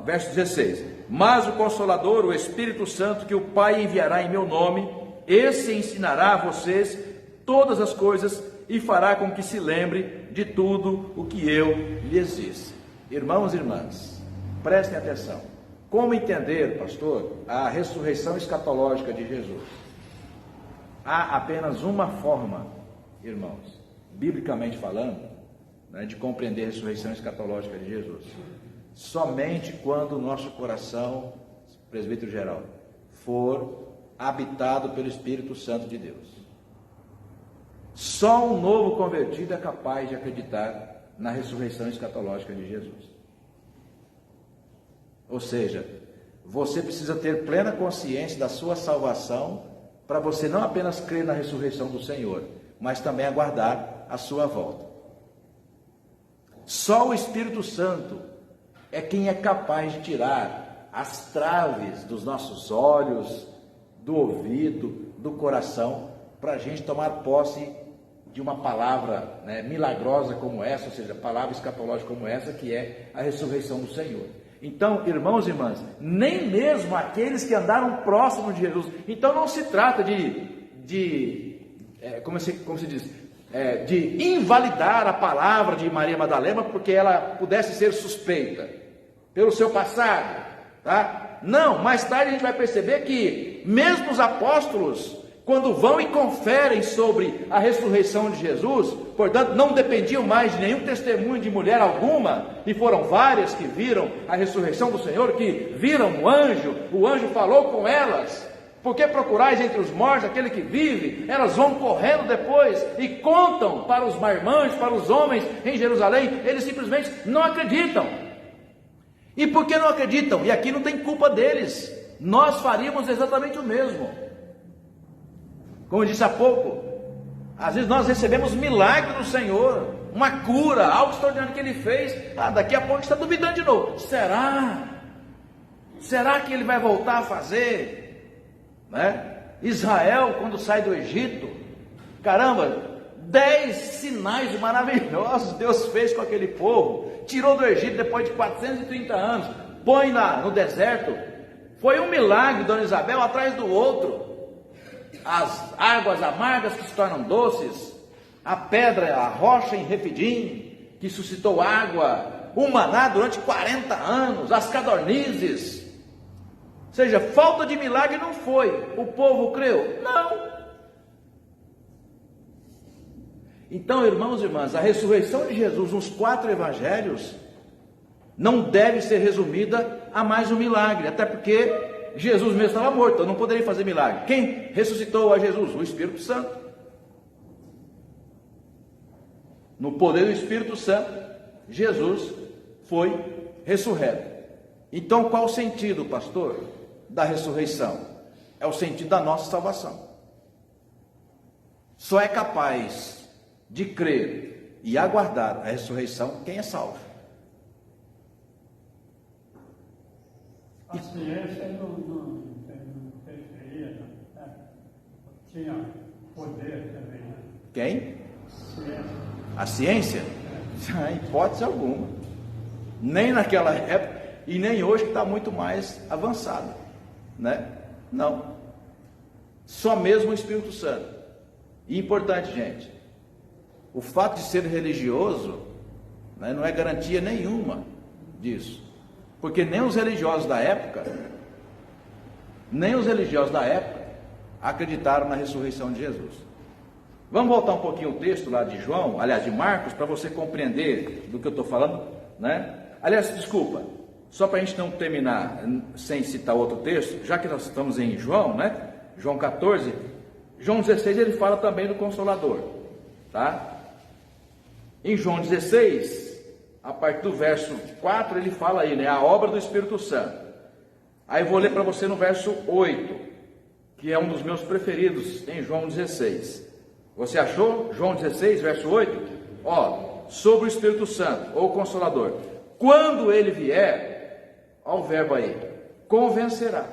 Verso 16: mas o Consolador, o Espírito Santo, que o Pai enviará em meu nome, esse ensinará a vocês todas as coisas e fará com que se lembre de tudo o que eu lhes disse. Irmãos e irmãs, prestem atenção. Como entender, pastor, a ressurreição escatológica de Jesus? Há apenas uma forma, irmãos, biblicamente falando, né, de compreender a ressurreição escatológica de Jesus. Somente quando o nosso coração, presbítero Geraldo, for habitado pelo Espírito Santo de Deus. Só um novo convertido é capaz de acreditar na ressurreição escatológica de Jesus. Ou seja, você precisa ter plena consciência da sua salvação para você não apenas crer na ressurreição do Senhor, mas também aguardar a sua volta. Só o Espírito Santo é quem é capaz de tirar as traves dos nossos olhos, do ouvido, do coração, para a gente tomar posse de uma palavra, né, milagrosa como essa, ou seja, palavra escatológica como essa, que é a ressurreição do Senhor. Então, irmãos e irmãs, nem mesmo aqueles que andaram próximos de Jesus, então não se trata como se diz, de invalidar a palavra de Maria Madalena, porque ela pudesse ser suspeita, pelo seu passado, tá? Não, mais tarde a gente vai perceber que mesmo os apóstolos, quando vão e conferem sobre a ressurreição de Jesus, portanto não dependiam mais de nenhum testemunho de mulher alguma, e foram várias que viram a ressurreição do Senhor, que viram o anjo falou com elas. Por que procurais entre os mortos aquele que vive? Elas vão correndo depois e contam para os marmães, para os homens em Jerusalém. Eles simplesmente não acreditam. E por que não acreditam? E aqui não tem culpa deles. Nós faríamos exatamente o mesmo. Como eu disse há pouco, às vezes nós recebemos milagre do Senhor, uma cura, algo extraordinário que Ele fez. Daqui a pouco está duvidando de novo. Será que Ele vai voltar a fazer? Né? Israel, quando sai do Egito, caramba, 10 sinais maravilhosos Deus fez com aquele povo, tirou do Egito depois de 430 anos, põe no deserto. Foi um milagre, Dona Isabel, atrás do outro. As águas amargas que se tornam doces, a pedra, a rocha em Refidim, que suscitou água, o maná durante 40 anos, as codornizes. Ou seja, falta de milagre não foi. O povo creu? Não. Então, irmãos e irmãs, a ressurreição de Jesus nos 4 evangelhos não deve ser resumida a mais um milagre, até porque Jesus mesmo estava morto, então não poderia fazer milagre. Quem ressuscitou a Jesus? O Espírito Santo. No poder do Espírito Santo, Jesus foi ressurreto. Então, qual o sentido, pastor, da ressurreição? É o sentido da nossa salvação. Só é capaz de crer e aguardar a ressurreição quem é salvo. A ciência não preferia, né? Tinha poder também, né? Quem? Ciência. A ciência? Sem hipótese alguma. Nem naquela época e nem hoje, que está muito mais avançado, né? Não. Só mesmo o Espírito Santo. E importante, gente, o fato de ser religioso, né, não é garantia nenhuma disso. Porque nem os religiosos da época acreditaram na ressurreição de Jesus. Vamos voltar um pouquinho o texto lá de João, aliás de Marcos, para você compreender do que eu estou falando, né? Aliás, desculpa, só para a gente não terminar sem citar outro texto, já que nós estamos em João, né? João 14, João 16 ele fala também do Consolador, tá? Em João 16, a partir do verso 4, ele fala aí, né? A obra do Espírito Santo. Aí eu vou ler para você no verso 8, que é um dos meus preferidos, em João 16. Você achou? João 16, verso 8? Sobre o Espírito Santo, ou Consolador. Quando ele vier, olha o verbo aí, convencerá.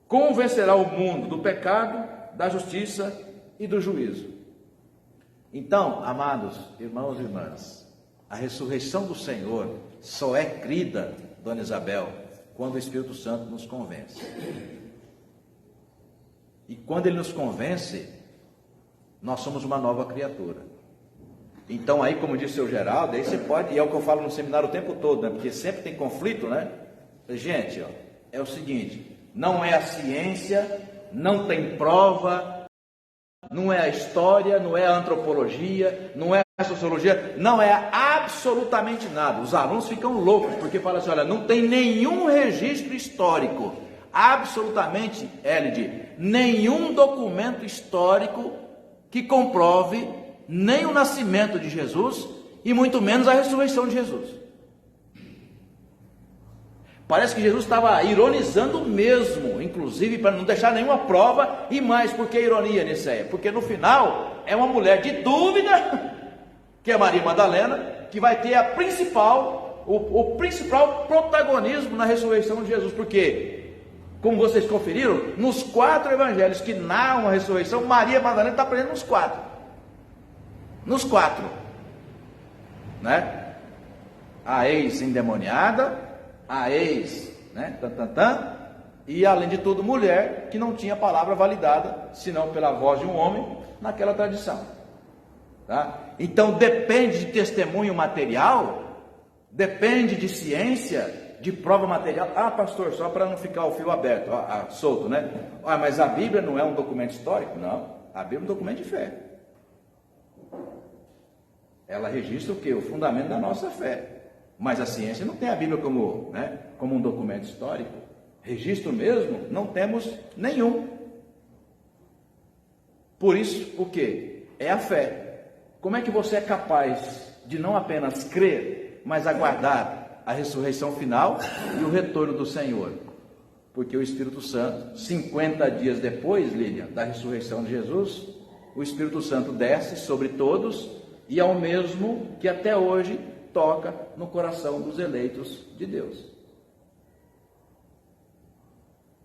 Convencerá o mundo do pecado, da justiça e do juízo. Então, amados irmãos e irmãs, a ressurreição do Senhor só é crida, Dona Isabel, quando o Espírito Santo nos convence. E quando ele nos convence, nós somos uma nova criatura. Então aí, como disse o seu Geraldo, aí você pode, e é o que eu falo no seminário o tempo todo, né? Porque sempre tem conflito, né? Gente, é o seguinte, não é a ciência, não tem prova, não é a história, não é a antropologia, não é a sociologia, não é absolutamente nada. Os alunos ficam loucos, porque falam assim, olha, não tem nenhum registro histórico, absolutamente, Elide, nenhum documento histórico que comprove nem o nascimento de Jesus e muito menos a ressurreição de Jesus. Parece que Jesus estava ironizando mesmo, inclusive para não deixar nenhuma prova. E mais, por que ironia nisso aí? Porque no final é uma mulher de dúvida, que é Maria Madalena, que vai ter o principal protagonismo na ressurreição de Jesus. Porque, como vocês conferiram, nos 4 evangelhos que narram a ressurreição, Maria Madalena está presente nos 4. Nos 4, né? A ex-endemoniada, a ex, né? E além de tudo, mulher que não tinha palavra validada, senão pela voz de um homem, naquela tradição, tá? Então depende de testemunho material, depende de ciência, de prova material. Ah, pastor, só para não ficar o fio aberto, solto, né? Ah, mas a Bíblia não é um documento histórico? Não, a Bíblia é um documento de fé. Ela registra o quê? O fundamento da nossa fé. Mas a ciência não tem a Bíblia como, né, como um documento histórico. Registro mesmo, não temos nenhum. Por isso, o quê? É a fé. Como é que você é capaz de não apenas crer, mas aguardar a ressurreição final e o retorno do Senhor? Porque o Espírito Santo, 50 dias depois, Lídia, da ressurreição de Jesus, o Espírito Santo desce sobre todos e é o mesmo que até hoje toca no coração dos eleitos de Deus.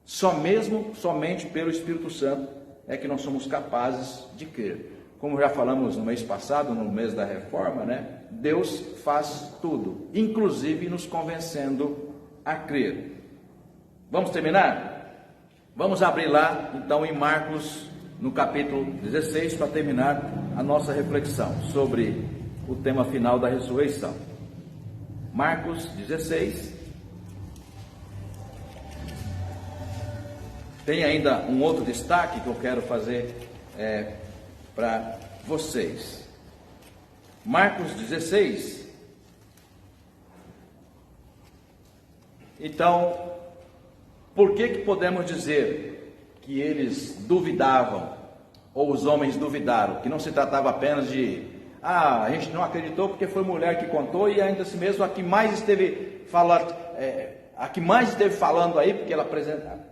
Somente pelo Espírito Santo é que nós somos capazes de crer. Como já falamos no mês passado, no mês da reforma, né? Deus faz tudo, inclusive nos convencendo a crer. Vamos terminar? Vamos abrir lá, então, em Marcos, no capítulo 16, para terminar a nossa reflexão sobre o tema final da ressurreição. Marcos 16. Tem ainda um outro destaque que eu quero fazer para vocês. Marcos 16. Então, por que podemos dizer que eles duvidavam, ou os homens duvidaram, que não se tratava apenas de a gente não acreditou porque foi mulher que contou, e ainda assim mesmo a que mais esteve falando, aí, porque ela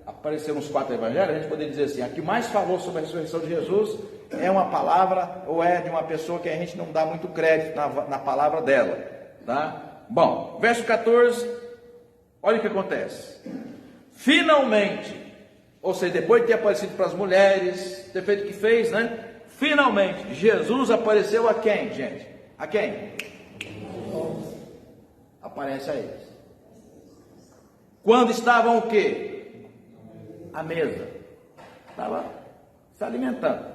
apareceu nos 4 evangelhos, a gente poderia dizer assim, a que mais falou sobre a ressurreição de Jesus é uma palavra, ou é de uma pessoa que a gente não dá muito crédito na palavra dela, tá? Bom, verso 14, olha o que acontece. Finalmente, ou seja, depois de ter aparecido para as mulheres, ter feito o que fez, né? Finalmente, Jesus apareceu a quem, gente? A quem? Aparece a eles. Quando estavam o quê? À mesa. Estava se alimentando.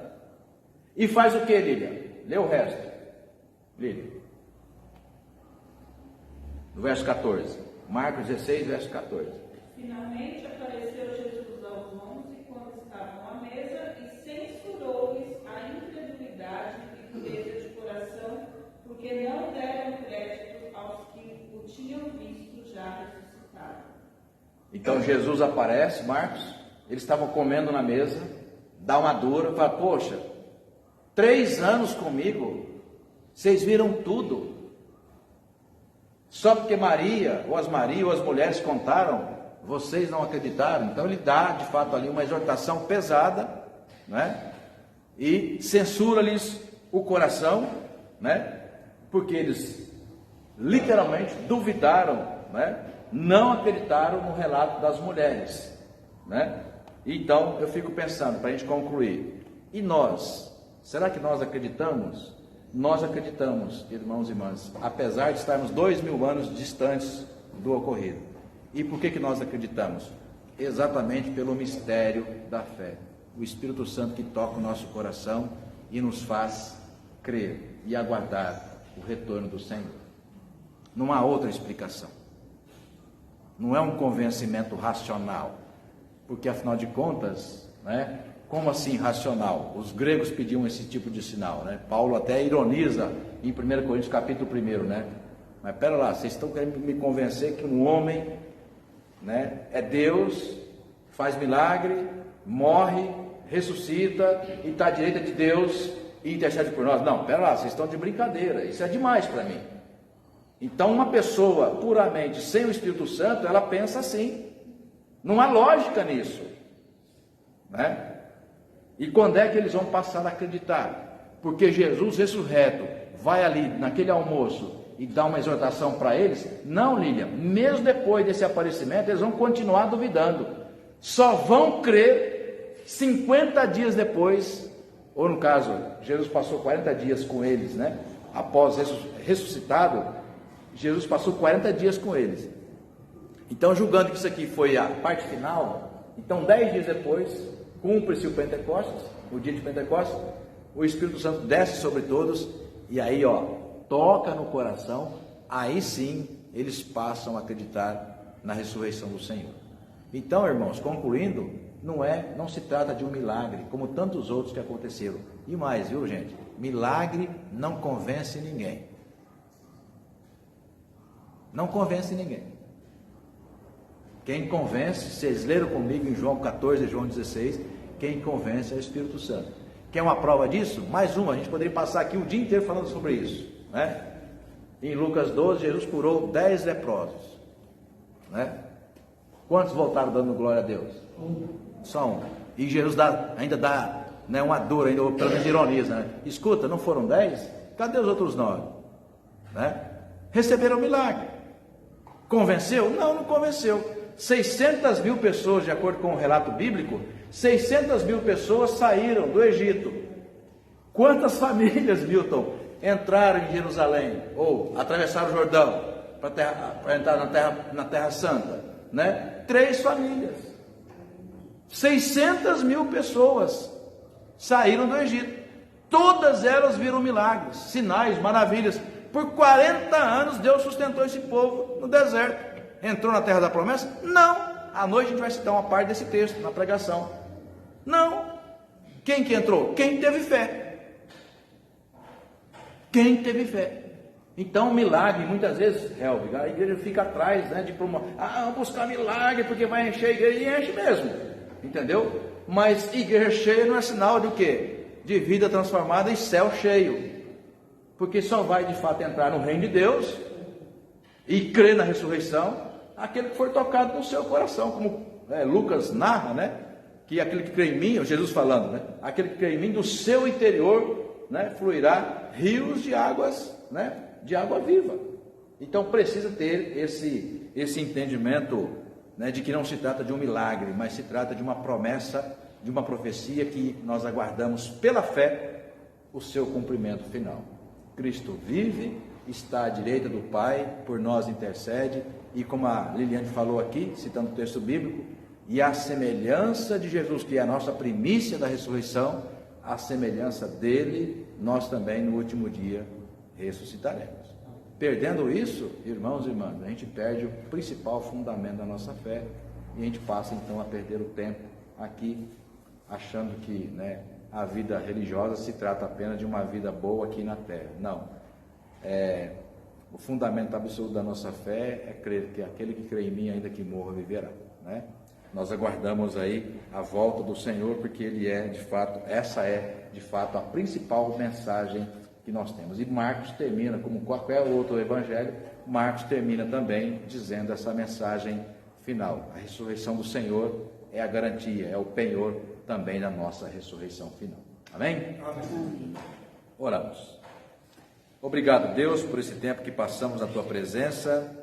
E faz o que, Lília? Lê o resto. Lília. No verso 14. Marcos 16, verso 14. Finalmente apareceu Jesus aos 11 quando estavam à mesa e censurou-lhes a incredulidade e dureza de coração, porque não deram crédito aos que o tinham visto já ressuscitado. Então Jesus aparece, Marcos, eles estavam comendo na mesa, dá uma dura, fala, poxa, 3 anos comigo, vocês viram tudo, só porque Maria, ou as mulheres contaram, vocês não acreditaram. Então ele dá de fato ali uma exortação pesada, né? E censura-lhes o coração, né? Porque eles literalmente duvidaram, né? Não acreditaram no relato das mulheres, né? Então eu fico pensando, para a gente concluir, e nós? Será que nós acreditamos? Nós acreditamos, irmãos e irmãs, apesar de estarmos 2000 anos distantes do ocorrido. E por que nós acreditamos? Exatamente pelo mistério da fé. O Espírito Santo que toca o nosso coração e nos faz crer e aguardar o retorno do Senhor. Não há outra explicação. Não é um convencimento racional, porque afinal de contas, né, como assim racional? Os gregos pediam esse tipo de sinal, né? Paulo até ironiza em 1 Coríntios capítulo 1, né? Mas pera lá, vocês estão querendo me convencer que um homem, né, é Deus, faz milagre, morre, ressuscita e está à direita de Deus e intercede por nós? Não, pera lá, vocês estão de brincadeira, isso é demais para mim. Então uma pessoa puramente sem o Espírito Santo, ela pensa assim, não há lógica nisso, né? E quando é que eles vão passar a acreditar? Porque Jesus ressurreto vai ali naquele almoço e dá uma exortação para eles? Não, Lília, mesmo depois desse aparecimento, eles vão continuar duvidando. Só vão crer 50 dias depois, ou no caso, Jesus passou 40 dias com eles, né? Após ressuscitado, Jesus passou 40 dias com eles. Então, julgando que isso aqui foi a parte final, então 10 dias depois, cumpre-se o Pentecostes, o dia de Pentecostes, o Espírito Santo desce sobre todos, e aí, toca no coração, aí sim, eles passam a acreditar na ressurreição do Senhor. Então, irmãos, concluindo, não se trata de um milagre, como tantos outros que aconteceram. E mais, viu, gente? Milagre não convence ninguém. Não convence ninguém. Quem convence, vocês leram comigo em João 14 e João 16, quem convence é o Espírito Santo. Quer uma prova disso? Mais uma, a gente poderia passar aqui o dia inteiro falando sobre isso, né? Em Lucas 12, Jesus curou 10 leprosos, né? Quantos voltaram dando glória a Deus? Só um. E Jesus ainda dá, né, uma dura, ainda pelo menos ironiza, né? Escuta, não foram 10? Cadê os outros 9? Né? Receberam o milagre. Convenceu? Não convenceu. 600 mil pessoas, de acordo com o relato bíblico, 600 mil pessoas saíram do Egito. Quantas famílias, Milton, entraram em Jerusalém, ou atravessaram o Jordão, para entrar na Terra Santa? Né? 3 famílias. 600 mil pessoas saíram do Egito. Todas elas viram milagres, sinais, maravilhas. Por 40 anos Deus sustentou esse povo no deserto. Entrou na terra da promessa? Não. À noite a gente vai citar uma parte desse texto na pregação. Não. Quem que entrou? Quem teve fé. Quem teve fé. Então, milagre, muitas vezes, Helvig, a igreja fica atrás, né, de promover. Vamos buscar milagre, porque vai encher a igreja, e enche mesmo. Entendeu? Mas igreja cheia não é sinal de o quê? De vida transformada e céu cheio. Porque só vai de fato entrar no reino de Deus e crer na ressurreição aquele que for tocado no seu coração, como Lucas narra, né? Que aquele que crê em mim, Jesus falando, né? Aquele que crê em mim, do seu interior, né, fluirá rios de águas, né, de água viva. Então precisa ter esse entendimento, né, de que não se trata de um milagre, mas se trata de uma promessa, de uma profecia que nós aguardamos pela fé o seu cumprimento final. Cristo vive, está à direita do Pai, por nós intercede, e como a Liliane falou aqui, citando o texto bíblico, e a semelhança de Jesus, que é a nossa primícia da ressurreição, a semelhança dele, nós também no último dia ressuscitaremos. Perdendo isso, irmãos e irmãs, a gente perde o principal fundamento da nossa fé, e a gente passa então a perder o tempo aqui, achando que, né, a vida religiosa se trata apenas de uma vida boa aqui na terra. Não. O fundamento absoluto da nossa fé é crer que aquele que crê em mim, ainda que morra, viverá, né? Nós aguardamos aí a volta do Senhor, porque essa é de fato a principal mensagem que nós temos. E Marcos termina, como qualquer outro evangelho, Marcos termina também dizendo essa mensagem final. A ressurreição do Senhor é a garantia, é o penhor também da nossa ressurreição final. Amém? Amém. Oramos. Obrigado, Deus, por esse tempo que passamos na Tua presença,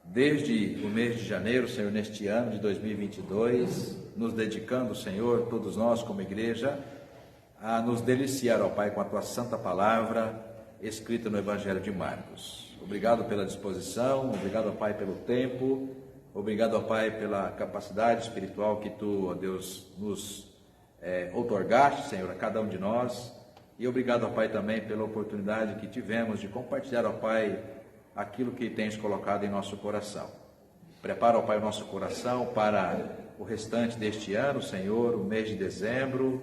desde o mês de janeiro, Senhor, neste ano de 2022, nos dedicando, Senhor, todos nós como igreja, a nos deliciar, ó Pai, com a Tua santa palavra, escrita no Evangelho de Marcos. Obrigado pela disposição, obrigado, ó Pai, pelo tempo, obrigado, ó Pai, pela capacidade espiritual que Tu, ó Deus, nos outorgaste, Senhor, a cada um de nós. E obrigado, ó Pai, também pela oportunidade que tivemos de compartilhar, ó Pai, aquilo que tens colocado em nosso coração. Prepara, ó Pai, o nosso coração para o restante deste ano, Senhor, o mês de dezembro,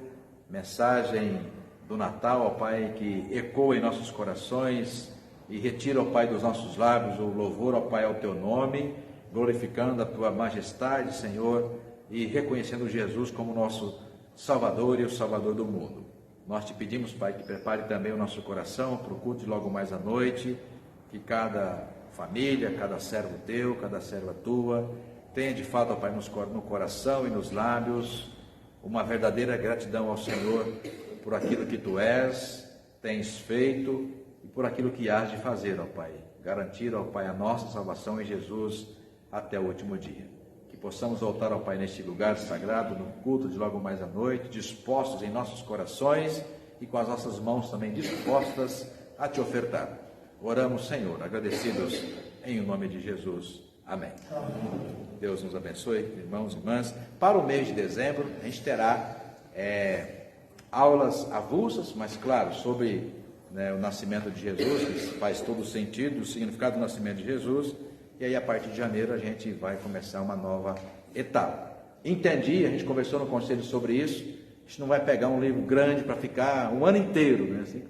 mensagem do Natal, ó Pai, que ecoa em nossos corações e retira, ó Pai, dos nossos lábios o louvor, ó Pai, ao Teu nome, glorificando a Tua majestade, Senhor, e reconhecendo Jesus como nosso Salvador e o Salvador do mundo. Nós Te pedimos, Pai, que prepare também o nosso coração para o culto de logo mais à noite, que cada família, cada servo Teu, cada serva Tua, tenha de fato, ó Pai, no coração e nos lábios, uma verdadeira gratidão ao Senhor por aquilo que Tu és, tens feito e por aquilo que hás de fazer, ó Pai. Garantir, ó Pai, a nossa salvação em Jesus até o último dia. Que possamos voltar, ó Pai, neste lugar sagrado, no culto de logo mais à noite, dispostos em nossos corações e com as nossas mãos também dispostas a Te ofertar. Oramos, Senhor, agradecidos em o nome de Jesus. Amém. Deus nos abençoe, irmãos e irmãs. Para o mês de dezembro, a gente terá aulas avulsas, mas claro, sobre, né, o nascimento de Jesus, que faz todo o sentido, o significado do nascimento de Jesus, e aí a partir de janeiro a gente vai começar uma nova etapa. Entendi, a gente conversou no conselho sobre isso, a gente não vai pegar um livro grande para ficar um ano inteiro, né? Assim,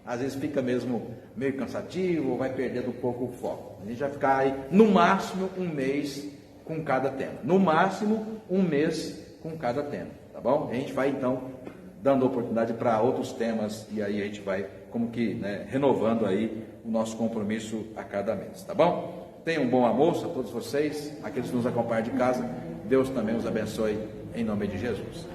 às vezes fica mesmo meio cansativo, ou vai perdendo um pouco o foco. A gente vai ficar aí, no máximo, um mês com cada tema. No máximo, um mês com cada tema, tá bom? A gente vai, então, dando oportunidade para outros temas, e aí a gente vai, como que, né, renovando aí o nosso compromisso a cada mês, tá bom? Tenham um bom almoço a todos vocês, aqueles que nos acompanham de casa. Deus também os abençoe, em nome de Jesus.